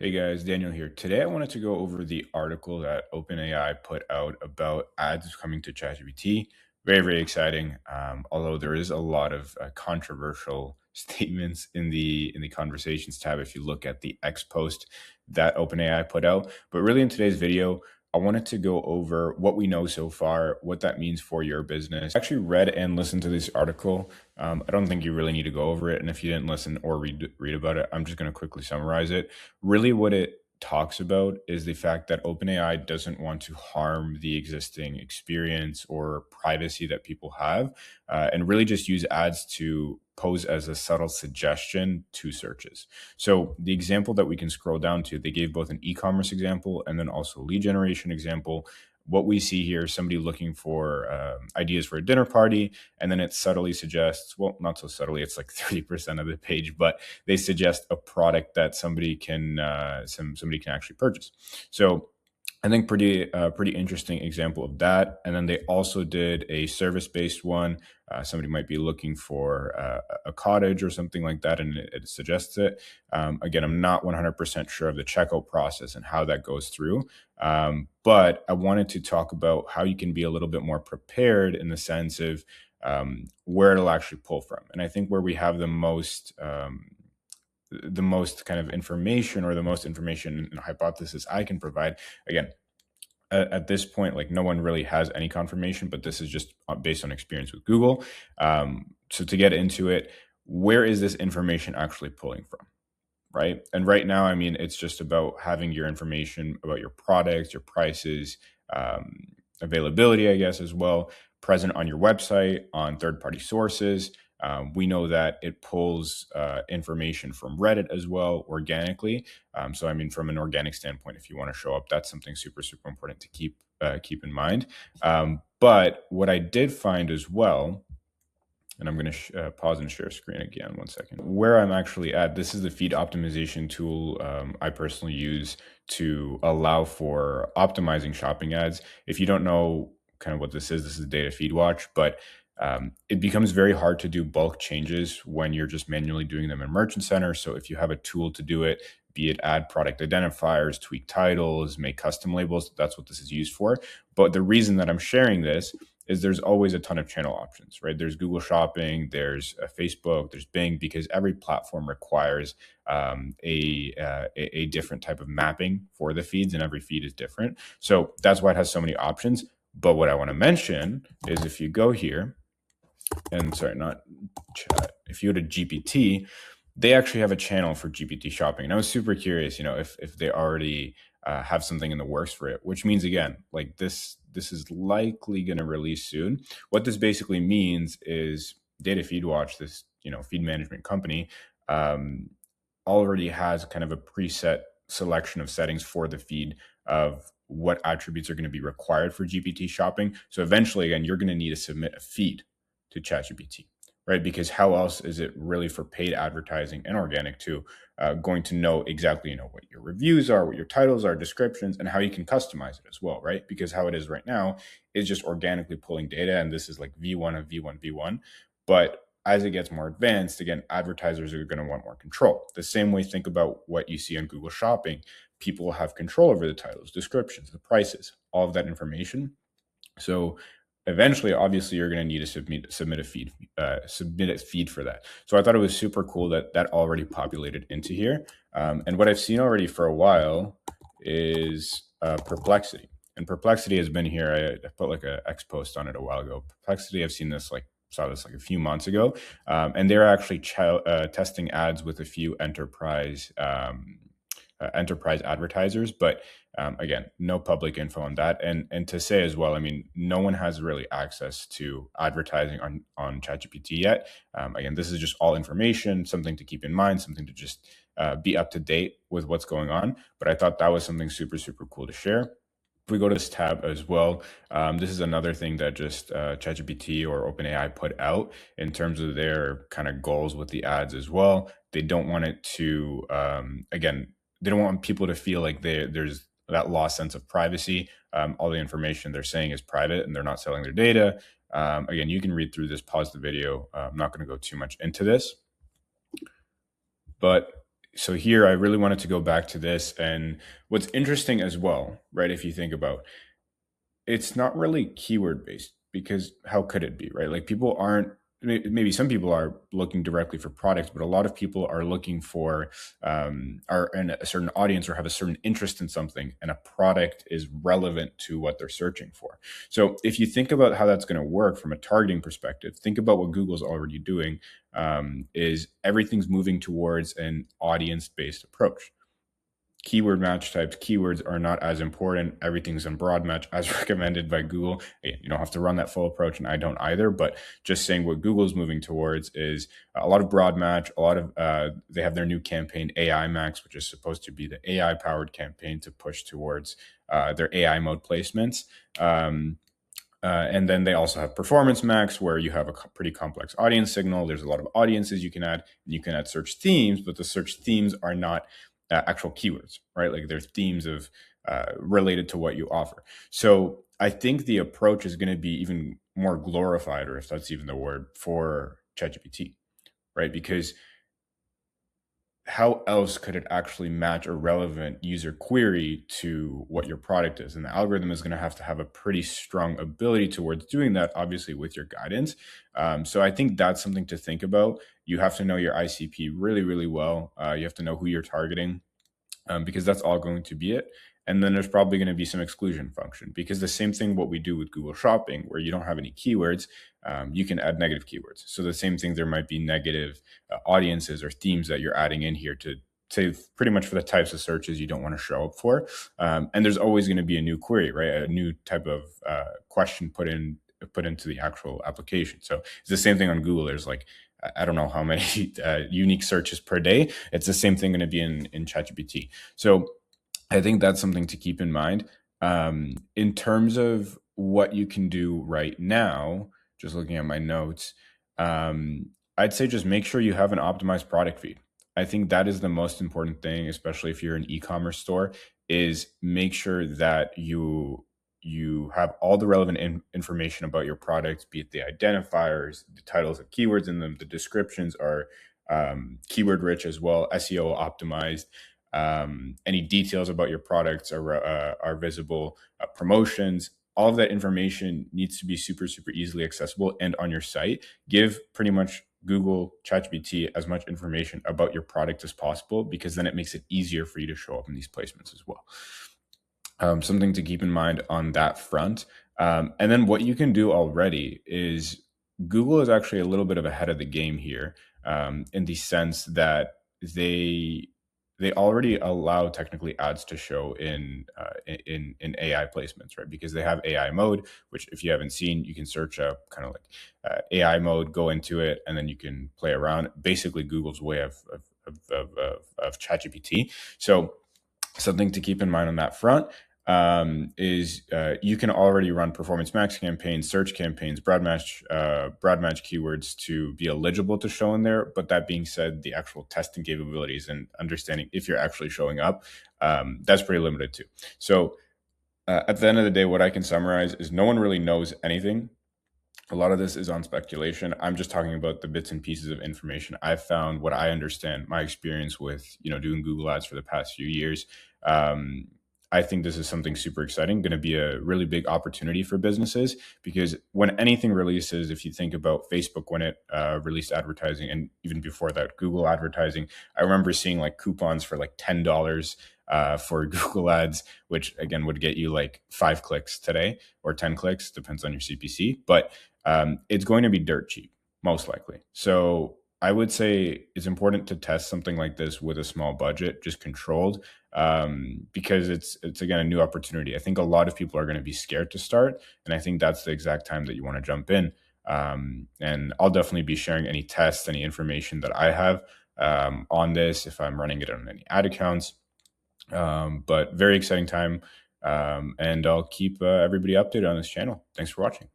Hey guys, Daniel here. Today I wanted to go over the article that OpenAI put out about ads coming to ChatGPT. Very, very exciting. Although there is a lot of controversial statements in the conversations tab if you look at the X post that OpenAI put out. But really in today's video, I wanted to go over what we know so far, what that means for your business. I actually read and listened to this article. I don't think you really need to go over it. And if you didn't listen or read about it, I'm just going to quickly summarize it. Really, what it talks about is the fact that OpenAI doesn't want to harm the existing experience or privacy that people have, and really just use ads to pose as a subtle suggestion to searches. So the example that we can scroll down to, they gave both an e-commerce example and then also a lead generation example. What we see here is somebody looking for ideas for a dinner party, and then it subtly suggests, well, not so subtly, it's like 30% of the page, but they suggest a product that somebody can somebody can actually purchase. So I think pretty interesting example of that. And then they also did a service-based one. Somebody might be looking for a cottage or something like that, and it suggests it. Again, I'm not 100% sure of the checkout process and how that goes through. But I wanted to talk about how you can be a little bit more prepared in the sense of where it'll actually pull from. And I think where we have the most kind of information or the most information and hypothesis I can provide. Again, at this point, like no one really has any confirmation, but this is just based on experience with Google. So to get into it, where is this information actually pulling from? Right. And right now, I mean, it's just about having your information about your products, your prices, um, availability, I guess, as well, present on your website, on third party sources. We know that it pulls information from Reddit as well organically. So, I mean, from an organic standpoint, if you want to show up, that's something super, super important to keep in mind. But what I did find as well, and I'm going to pause and share screen again, 1 second. Where I'm actually at, this is the feed optimization tool I personally use to allow for optimizing shopping ads. If you don't know kind of what this is Data Feed Watch, but it becomes very hard to do bulk changes when you're just manually doing them in Merchant Center. So if you have a tool to do it, be it add product identifiers, tweak titles, make custom labels, that's what this is used for. But the reason that I'm sharing this is there's always a ton of channel options, right? There's Google Shopping, there's Facebook, there's Bing, because every platform requires a different type of mapping for the feeds, and every feed is different. So that's why it has so many options. But what I want to mention is if you go here, and sorry, not chat, if you go to GPT, they actually have a channel for GPT shopping. And I was super curious, if they already have something in the works for it, which means again, like this is likely going to release soon. What this basically means is Data Feed Watch, this feed management company, already has kind of a preset selection of settings for the feed of what attributes are going to be required for GPT shopping. So eventually, again, you're going to need to submit a feed to ChatGPT, right? Because how else is it really for paid advertising and organic too, going to know exactly, what your reviews are, what your titles are, descriptions, and how you can customize it as well, right? Because how it is right now is just organically pulling data, and this is like V1 of V1 V1. But as it gets more advanced, again, advertisers are going to want more control. The same way, think about what you see on Google Shopping. People will have control over the titles, descriptions, the prices, all of that information. So eventually, obviously, you're going to need to submit a feed for that. So I thought it was super cool that that already populated into here. And what I've seen already for a while is Perplexity. And Perplexity has been here. I put like a X post on it a while ago. Perplexity, I've seen this saw this like a few months ago, and they're actually testing ads with a few enterprise advertisers, but again, no public info on that. And to say as well, I mean, no one has really access to advertising on ChatGPT yet. Again, this is just all information, something to keep in mind, something to just be up to date with what's going on. But I thought that was something super, super cool to share. If we go to this tab as well, this is another thing that just ChatGPT or OpenAI put out in terms of their kind of goals with the ads as well. They don't want it to, again, they don't want people to feel like there's that lost sense of privacy. All the information they're saying is private and they're not selling their data. Again, you can read through this, pause the video. I'm not going to go too much into this. But so here I really wanted to go back to this, and what's interesting as well, right? If you think about, it's not really keyword based, because how could it be, right? Like, people aren't, maybe some people are looking directly for products, but a lot of people are looking for, are in a certain audience or have a certain interest in something, and a product is relevant to what they're searching for. So if you think about how that's going to work from a targeting perspective, think about what Google's already doing. Is everything's moving towards an audience based approach. Keyword match types, keywords are not as important. Everything's in broad match as recommended by Google. You don't have to run that full approach, and I don't either, but just saying what Google's moving towards is a lot of broad match, a lot of, they have their new campaign, AI Max, which is supposed to be the AI powered campaign to push towards their AI mode placements. And then they also have Performance Max, where you have a pretty complex audience signal. There's a lot of audiences you can add, and you can add search themes, but the search themes are not actual keywords, right? Like, they're themes of related to what you offer. So I think the approach is going to be even more glorified, or if that's even the word, for ChatGPT, right? Because how else could it actually match a relevant user query to what your product is? And the algorithm is going to have a pretty strong ability towards doing that, obviously, with your guidance. So I think that's something to think about. You have to know your ICP really, really well. You have to know who you're targeting, because that's all going to be it. And then there's probably going to be some exclusion function, because the same thing what we do with Google Shopping, where you don't have any keywords, you can add negative keywords. So the same thing, there might be negative audiences or themes that you're adding in here to say pretty much for the types of searches you don't want to show up for. And there's always going to be a new query, right? A new type of question put into the actual application. So it's the same thing on Google. There's like, I don't know how many unique searches per day. It's the same thing going to be in ChatGPT. So I think that's something to keep in mind. In terms of what you can do right now, just looking at my notes, I'd say just make sure you have an optimized product feed. I think that is the most important thing, especially if you're an e-commerce store, is make sure that you have all the relevant information about your products, be it the identifiers, the titles and keywords in them, the descriptions are keyword rich as well, SEO optimized. Any details about your products are visible, promotions, all of that information needs to be super, super easily accessible and on your site. Give pretty much Google, ChatGPT as much information about your product as possible, because then it makes it easier for you to show up in these placements as well. Something to keep in mind on that front. And then what you can do already is, Google is actually a little bit of ahead of the game here, in the sense that they already allow technically ads to show in AI placements, right? Because they have AI mode, which if you haven't seen, you can search up kind of like AI mode, go into it, and then you can play around. Basically, Google's way of ChatGPT. So something to keep in mind on that front is you can already run Performance Max campaigns, search campaigns, broad match keywords to be eligible to show in there. But that being said, the actual testing capabilities and understanding if you're actually showing up, that's pretty limited too. So at the end of the day, what I can summarize is no one really knows anything. A lot of this is on speculation. I'm just talking about the bits and pieces of information I've found, what I understand, my experience with, doing Google Ads for the past few years. I think this is something super exciting, going to be a really big opportunity for businesses, because when anything releases, if you think about Facebook, when it released advertising, and even before that, Google advertising, I remember seeing like coupons for like $10 for Google Ads, which again would get you like 5 clicks today or 10 clicks, depends on your CPC, but it's going to be dirt cheap, most likely. So I would say it's important to test something like this with a small budget, just controlled, because it's again a new opportunity. I think a lot of people are going to be scared to start, and I think that's the exact time that you want to jump in. And I'll definitely be sharing any tests, any information that I have on this if I'm running it on any ad accounts. But very exciting time, and I'll keep everybody updated on this channel. Thanks for watching.